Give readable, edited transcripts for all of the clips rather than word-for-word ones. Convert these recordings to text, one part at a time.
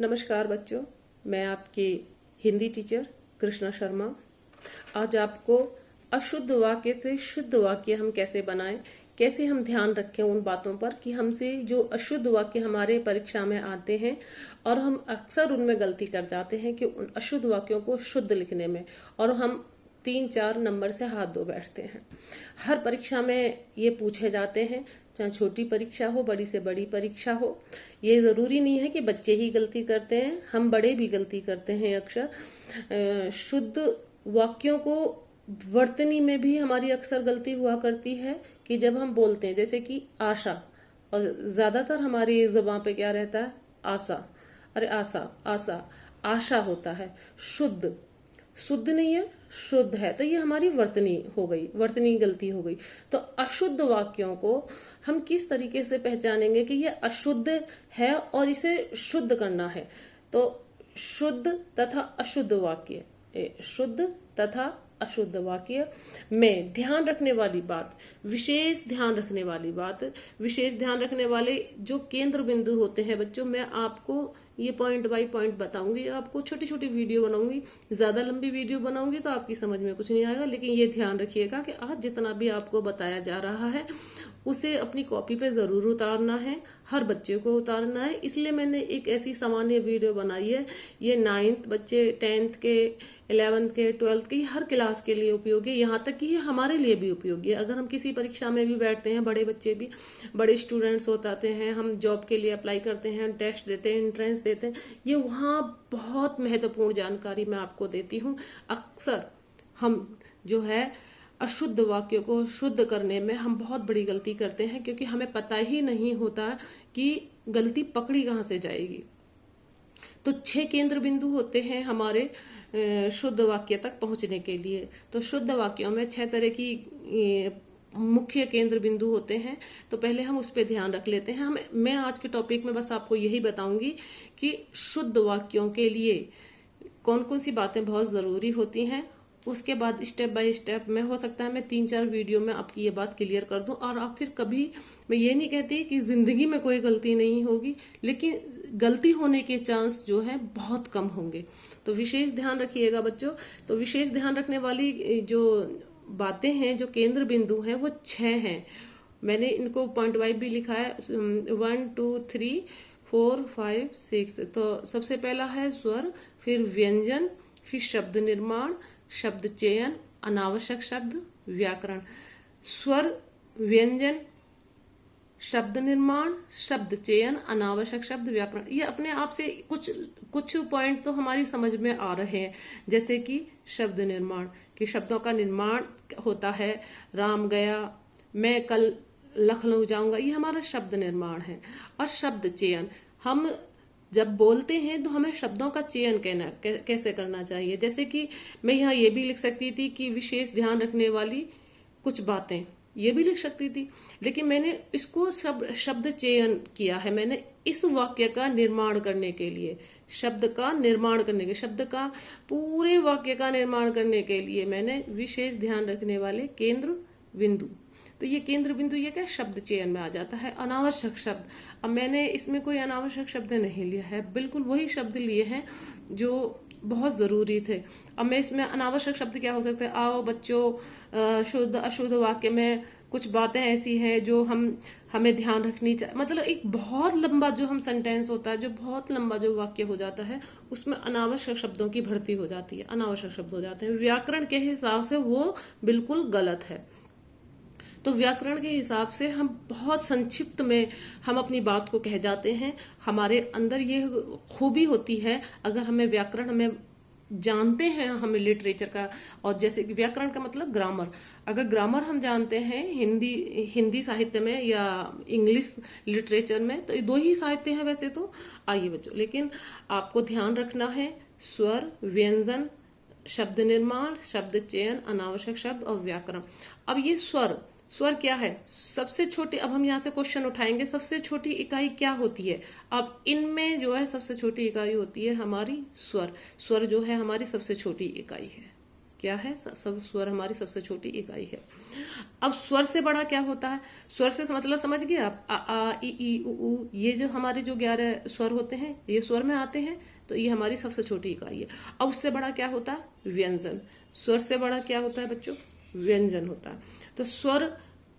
नमस्कार बच्चों, मैं आपकी हिंदी टीचर कृष्णा शर्मा। आज आपको अशुद्ध वाक्य से शुद्ध वाक्य हम कैसे बनाएं, कैसे हम ध्यान रखें उन बातों पर कि हमसे जो अशुद्ध वाक्य हमारे परीक्षा में आते हैं और हम अक्सर उनमें गलती कर जाते हैं कि उन अशुद्ध वाक्यों को शुद्ध लिखने में, और हम 3-4 नंबर से हाथ धो बैठते हैं। हर परीक्षा में ये पूछे जाते हैं, चाहे छोटी परीक्षा हो, बड़ी से बड़ी परीक्षा हो। ये जरूरी नहीं है कि बच्चे ही गलती करते हैं, हम बड़े भी गलती करते हैं अक्सर। शुद्ध वाक्यों को वर्तनी में भी हमारी अक्सर गलती हुआ करती है कि जब हम बोलते हैं, जैसे कि आशा, और ज्यादातर हमारी जुबान पे क्या रहता है, आशा। अरे आशा, आशा, आशा होता है। शुद्ध, शुद्ध नहीं है, शुद्ध है, तो ये हमारी वर्तनी हो गई, वर्तनी गलती हो गई। तो अशुद्ध वाक्यों को हम किस तरीके से पहचानेंगे कि ये अशुद्ध है और इसे शुद्ध करना है। तो शुद्ध तथा अशुद्ध वाक्य, शुद्ध तथा अशुद्ध वाक्य में ध्यान रखने वाली बात, विशेष ध्यान रखने वाली बात, विशेष ध्यान रखने वाले जो केंद्र बिंदु होते हैं बच्चों, मैं आपको ये पॉइंट बाय पॉइंट बताऊंगी। आपको छोटी छोटी वीडियो बनाऊंगी, ज्यादा लंबी वीडियो बनाऊंगी तो आपकी समझ में कुछ नहीं आएगा। लेकिन ये ध्यान रखिएगा कि आज जितना भी आपको बताया जा रहा है उसे अपनी कॉपी पे जरूर उतारना है, हर बच्चे को उतारना है। इसलिए मैंने एक ऐसी सामान्य वीडियो बनाई है। ये 9th बच्चे, 10th के, 11th के, 12th के, हर क्लास के लिए उपयोगी है। यहाँ तक कि ये हमारे लिए भी उपयोगी है। अगर हम किसी परीक्षा में भी बैठते हैं, बड़े बच्चे भी, बड़े स्टूडेंट्स होते हैं, हम जॉब के लिए अप्लाई करते हैं, टेस्ट देते हैं, एंट्रेंस देते हैं, ये वहाँ बहुत महत्वपूर्ण जानकारी मैं आपको देती हूँ। अक्सर हम जो है अशुद्ध वाक्य को शुद्ध करने में हम बहुत बड़ी गलती करते हैं, क्योंकि हमें पता ही नहीं होता कि गलती पकड़ी कहाँ से जाएगी। तो 6 केंद्र बिंदु होते हैं हमारे शुद्ध वाक्य तक पहुंचने के लिए। तो शुद्ध वाक्यों में 6 तरह की मुख्य केंद्र बिंदु होते हैं। तो पहले हम उस पर ध्यान रख लेते हैं। मैं आज के टॉपिक में बस आपको यही बताऊंगी कि शुद्ध वाक्यों के लिए कौन कौन सी बातें बहुत जरूरी होती हैं। उसके बाद स्टेप बाय स्टेप में, हो सकता है मैं 3-4 वीडियो में आपकी ये बात क्लियर कर दूं, और आप फिर कभी, मैं ये नहीं कहती कि जिंदगी में कोई गलती नहीं होगी, लेकिन गलती होने के चांस जो है बहुत कम होंगे। तो विशेष ध्यान रखिएगा बच्चों। तो विशेष ध्यान रखने वाली जो बातें हैं, जो केंद्र बिंदु हैं, वो 6 हैं। मैंने इनको पॉइंट वाइज भी लिखा है, 1 2 3 4 5 6। तो सबसे पहला है स्वर, फिर व्यंजन, फिर शब्द निर्माण, शब्द चयन, अनावश्यक शब्द, व्याकरण। स्वर, व्यंजन, शब्द निर्माण, शब्द चयन, अनावश्यक शब्द, व्याकरण, ये अपने आप से कुछ पॉइंट तो हमारी समझ में आ रहे हैं। जैसे कि शब्द निर्माण, कि शब्दों का निर्माण होता है। राम गया, मैं कल लखनऊ जाऊंगा, ये हमारा शब्द निर्माण है। और शब्द चयन, हम जब बोलते हैं तो हमें शब्दों का चयन कैसे करना चाहिए। जैसे कि मैं यहाँ ये भी लिख सकती थी कि विशेष ध्यान रखने वाली कुछ बातें, ये भी लिख सकती थी, लेकिन मैंने इसको शब्द चयन किया है। मैंने इस वाक्य का निर्माण करने के लिए, शब्द का निर्माण करने के, शब्द का पूरे वाक्य का निर्माण करने के लिए मैंने विशेष ध्यान रखने वाले केंद्र बिंदु। तो ये केंद्र बिंदु, ये क्या शब्द चयन में आ जाता है। अनावश्यक शब्द, अब मैंने इसमें कोई अनावश्यक शब्द नहीं लिया है, बिल्कुल वही शब्द लिए हैं जो बहुत जरूरी थे। अब मैं इसमें अनावश्यक शब्द क्या हो सकते हैं, आओ बच्चों, शुद्ध अशुद्ध वाक्य में कुछ बातें ऐसी हैं जो हमें ध्यान रखनी चाहिए। मतलब एक बहुत लंबा जो हम सेंटेंस होता है, जो बहुत लंबा जो वाक्य हो जाता है, उसमें अनावश्यक शब्दों की भर्ती हो जाती है, अनावश्यक शब्द हो जाते हैं। व्याकरण के हिसाब से वो बिल्कुल गलत है। तो व्याकरण के हिसाब से हम बहुत संक्षिप्त में हम अपनी बात को कह जाते हैं। हमारे अंदर ये खूबी होती है, अगर हमें व्याकरण, हमें जानते हैं हमें लिटरेचर का, और जैसे कि व्याकरण का मतलब ग्रामर, अगर ग्रामर हम जानते हैं हिंदी साहित्य में या इंग्लिश लिटरेचर में, तो ये 2 ही साहित्य हैं वैसे तो। आइए बच्चों, लेकिन आपको ध्यान रखना है स्वर, व्यंजन, शब्द निर्माण, शब्द चयन, अनावश्यक शब्द और व्याकरण। अब ये स्वर, स्वर क्या है, सबसे छोटी, अब हम यहाँ से क्वेश्चन उठाएंगे, सबसे छोटी इकाई क्या होती है। अब इनमें जो है सबसे छोटी इकाई होती है हमारी स्वर। स्वर जो है हमारी सबसे छोटी इकाई है। क्या है, सब स्वर हमारी सबसे छोटी इकाई है। अब स्वर से बड़ा क्या होता है? स्वर से मतलब समझ गए आप, आ ई ई उ, ये जो हमारे जो 11 स्वर होते हैं ये स्वर में आते हैं, तो ये हमारी सबसे छोटी इकाई है। अब उससे बड़ा क्या होता है? व्यंजन। स्वर से बड़ा क्या होता है बच्चों? व्यंजन होता है। तो स्वर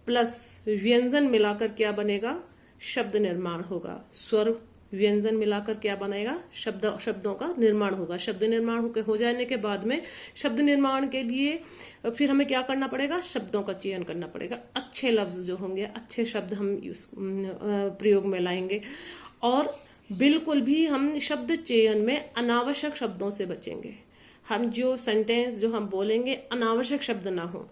प्लस व्यंजन मिलाकर क्या बनेगा? शब्द निर्माण होगा। स्वर व्यंजन मिलाकर क्या बनेगा? शब्दों का निर्माण होगा। शब्द निर्माण हो जाने के बाद में शब्द निर्माण के लिए फिर हमें क्या करना पड़ेगा? शब्दों का चयन करना पड़ेगा। अच्छे लफ्ज जो होंगे, अच्छे शब्द हम प्रयोग में लाएंगे, और बिल्कुल भी हम शब्द चयन में अनावश्यक शब्दों से बचेंगे। हम जो सेंटेंस जो हम बोलेंगे अनावश्यक शब्द ना हो।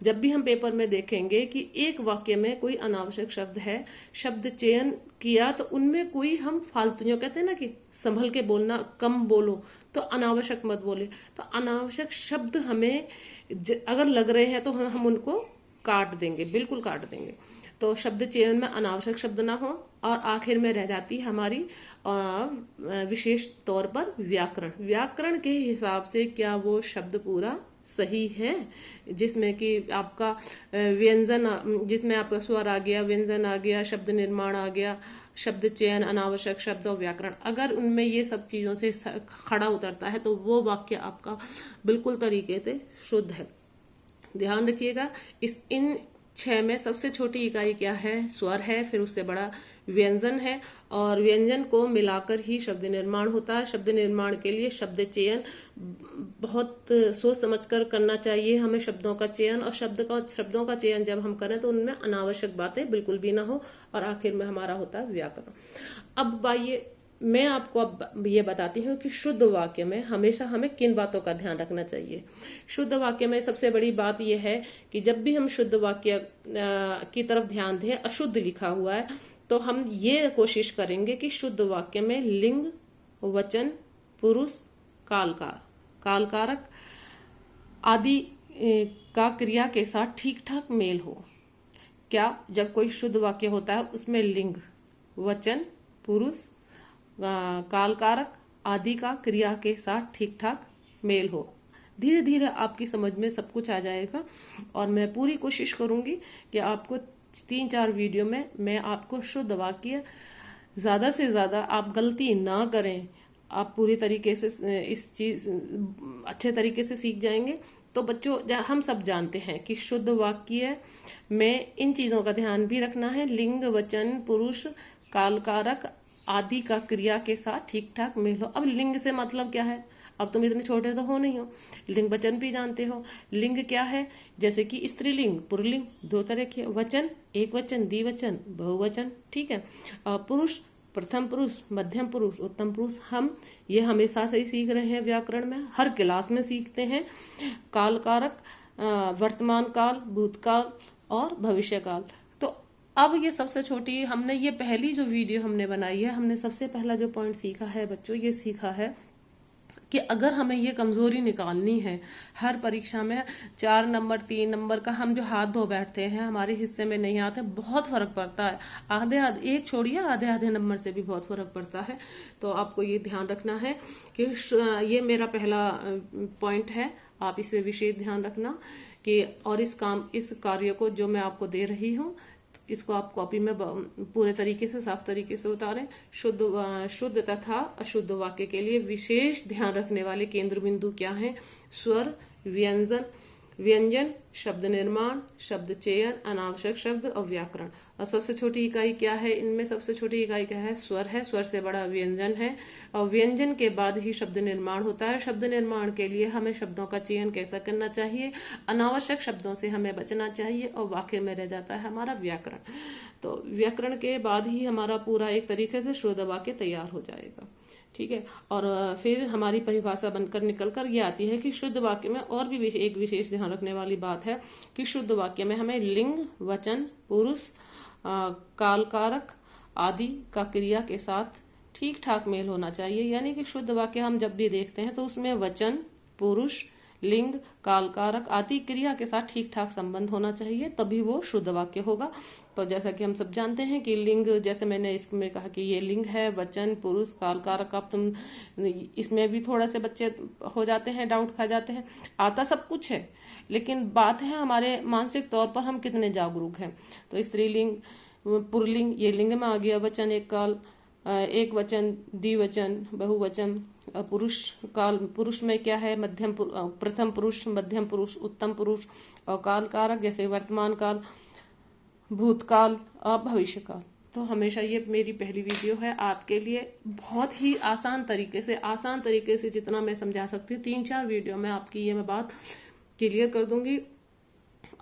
जब भी हम पेपर में देखेंगे कि एक वाक्य में कोई अनावश्यक शब्द है, शब्द चयन किया, तो उनमें कोई हम फालतू, जो कहते हैं ना कि संभल के बोलना, कम बोलो, तो अनावश्यक मत बोले। तो अनावश्यक शब्द हमें अगर लग रहे हैं तो हम उनको काट देंगे, बिल्कुल काट देंगे। तो शब्द चयन में अनावश्यक शब्द ना हो। और आखिर में रह जाती है हमारी विशेष तौर पर व्याकरण। व्याकरण के हिसाब से क्या वो शब्द पूरा सही है, जिसमें कि आपका व्यंजन, जिसमें आपका स्वर आ गया, व्यंजन आ गया, शब्द निर्माण आ गया, शब्द चयन, अनावश्यक शब्द और व्याकरण, अगर उनमें ये सब चीजों से खड़ा उतरता है तो वो वाक्य आपका बिल्कुल तरीके से शुद्ध है। ध्यान रखिएगा, इन 6 में सबसे छोटी इकाई क्या है? स्वर है। फिर उससे बड़ा व्यंजन है, और व्यंजन को मिलाकर ही शब्द निर्माण होता है। शब्द निर्माण के लिए शब्द चयन बहुत सोच समझकर करना चाहिए हमें, शब्दों का चयन। और शब्दों का चयन जब हम करें तो उनमें अनावश्यक बातें बिल्कुल भी ना हो। और आखिर में हमारा होता है व्याकरण। अब आइए मैं आपको अब ये बताती हूँ कि शुद्ध वाक्य में हमेशा हमें किन बातों का ध्यान रखना चाहिए। शुद्ध वाक्य में सबसे बड़ी बात यह है कि जब भी हम शुद्ध वाक्य की तरफ ध्यान दें, अशुद्ध लिखा हुआ है, तो हम ये कोशिश करेंगे कि शुद्ध वाक्य में लिंग, वचन, पुरुष, काल कारक आदि का क्रिया के साथ ठीक ठाक मेल हो। क्या? जब कोई शुद्ध वाक्य होता है उसमें लिंग, वचन, पुरुष, काल कारक आदि का क्रिया के साथ ठीक ठाक मेल हो। धीरे धीरे आपकी समझ में सब कुछ आ जाएगा, और मैं पूरी कोशिश करूंगी कि आपको 3-4 वीडियो में मैं आपको शुद्ध वाक्य ज्यादा से ज्यादा, आप गलती ना करें, आप पूरी तरीके से इस चीज अच्छे तरीके से सीख जाएंगे। तो बच्चों, हम सब जानते हैं कि शुद्ध वाक्य में इन चीजों का ध्यान भी रखना है। लिंग, वचन, पुरुष, काल कारक आदि का क्रिया के साथ ठीक ठाक मेल हो। अब लिंग से मतलब क्या है? अब तुम इतने छोटे तो हो नहीं हो, लिंग वचन भी जानते हो। लिंग क्या है? जैसे कि स्त्रीलिंग, पुल्लिंग, 2 तरह के। वचन, एक वचन, द्विवचन, बहुवचन, ठीक है। पुरुष, प्रथम पुरुष, मध्यम पुरुष, उत्तम पुरुष। हम ये हमेशा से ही सीख रहे हैं, व्याकरण में हर क्लास में सीखते हैं। काल कारक, वर्तमान काल, भूतकाल और भविष्य काल। तो अब ये सबसे छोटी, हमने ये पहली जो वीडियो हमने बनाई है, हमने सबसे पहला जो पॉइंट सीखा है बच्चों, ये सीखा है कि अगर हमें ये कमजोरी निकालनी है, हर परीक्षा में 4 नंबर 3 नंबर का हम जो हाथ धो बैठते हैं, हमारे हिस्से में नहीं आते, बहुत फर्क पड़ता है। एक छोड़िए, आधे नंबर से भी बहुत फर्क पड़ता है। तो आपको ये ध्यान रखना है कि ये मेरा पहला पॉइंट है, आप इस पे विशेष ध्यान रखना कि, और इस कार्य को जो मैं आपको दे रही हूँ, इसको आप कॉपी में पूरे तरीके से, साफ तरीके से उतारें। शुद्ध तथा अशुद्ध वाक्य के लिए विशेष ध्यान रखने वाले केंद्र बिंदु क्या हैं? स्वर, व्यंजन, शब्द निर्माण, शब्द चयन, अनावश्यक शब्द और व्याकरण। और सबसे छोटी इकाई क्या है? इनमें सबसे छोटी इकाई क्या है? स्वर है। स्वर से बड़ा व्यंजन है, और व्यंजन के बाद ही शब्द निर्माण होता है। शब्द निर्माण के लिए हमें शब्दों का चयन कैसा करना चाहिए, अनावश्यक शब्दों से हमें बचना चाहिए, और आखिर में रह जाता है हमारा व्याकरण। तो व्याकरण के बाद ही हमारा पूरा एक तरीके से शुद्ध वाक्य तैयार हो जाएगा, ठीक है। और फिर हमारी परिभाषा बनकर निकलकर ये आती है कि शुद्ध वाक्य में और भी एक विशेष ध्यान रखने वाली बात है कि शुद्ध वाक्य में हमें लिंग, वचन, पुरुष, काल कारक आदि का क्रिया के साथ ठीक ठाक मेल होना चाहिए। यानी कि शुद्ध वाक्य हम जब भी देखते हैं तो उसमें वचन, पुरुष, लिंग, काल कारक आदि क्रिया के साथ ठीक ठाक संबंध होना चाहिए, तभी वो शुद्ध वाक्य होगा। तो जैसा कि हम सब जानते हैं कि लिंग, जैसे मैंने इसमें कहा कि ये लिंग है, वचन, पुरुष, काल, कारक। अब तुम इसमें भी थोड़ा से बच्चे हो जाते हैं, डाउट खा जाते हैं। आता सब कुछ है, लेकिन बात है हमारे मानसिक तौर पर हम कितने जागरूक हैं। तो स्त्रीलिंग, पुरलिंग, ये लिंग में आ गया। वचन एक काल, एक वचन, द्विवचन, बहुवचन। पुरुष काल, पुरुष में क्या है, मध्यम प्रथम पुरुष, मध्यम पुरुष, उत्तम पुरुष। और काल कारक जैसे वर्तमान काल, भूतकाल और भविष्य काल। तो हमेशा ये मेरी पहली वीडियो है आपके लिए, बहुत ही आसान तरीके से जितना मैं समझा सकती हूँ, 3-4 वीडियो में आपकी ये मैं बात क्लियर कर दूंगी।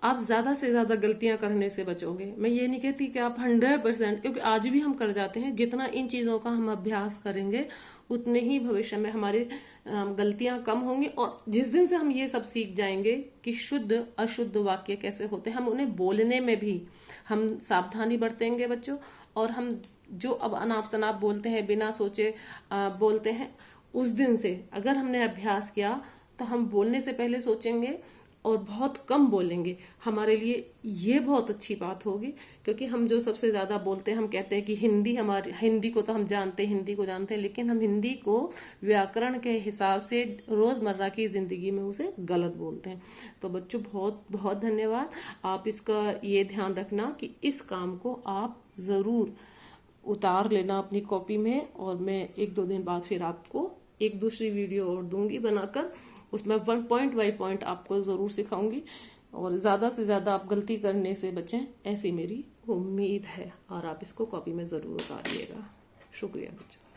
आप ज्यादा से ज्यादा गलतियां करने से बचोगे। मैं ये नहीं कहती कि आप 100%, क्योंकि आज भी हम कर जाते हैं। जितना इन चीजों का हम अभ्यास करेंगे उतने ही भविष्य में हमारी गलतियां कम होंगी। और जिस दिन से हम ये सब सीख जाएंगे कि शुद्ध अशुद्ध वाक्य कैसे होते हैं, हम उन्हें बोलने में भी हम सावधानी बरतेंगे बच्चों। और हम जो अब अनाप शनाप बोलते हैं, बिना सोचे बोलते हैं, उस दिन से अगर हमने अभ्यास किया तो हम बोलने से पहले सोचेंगे और बहुत कम बोलेंगे। हमारे लिए ये बहुत अच्छी बात होगी, क्योंकि हम जो सबसे ज्यादा बोलते हैं, हम कहते हैं कि हिंदी को तो हम जानते हैं, हिंदी को जानते हैं, लेकिन हम हिंदी को व्याकरण के हिसाब से रोजमर्रा की जिंदगी में उसे गलत बोलते हैं। तो बच्चों बहुत बहुत धन्यवाद। आप इसका ये ध्यान रखना कि इस काम को आप जरूर उतार लेना अपनी कॉपी में, और मैं 1-2 दिन बाद फिर आपको एक दूसरी वीडियो और दूंगी बनाकर। उसमें पॉइंट बाय पॉइंट आपको जरूर सिखाऊंगी, और ज्यादा से ज्यादा आप गलती करने से बचें, ऐसी मेरी उम्मीद है। और आप इसको कॉपी में जरूर उतारिएगा। शुक्रिया बच्चों।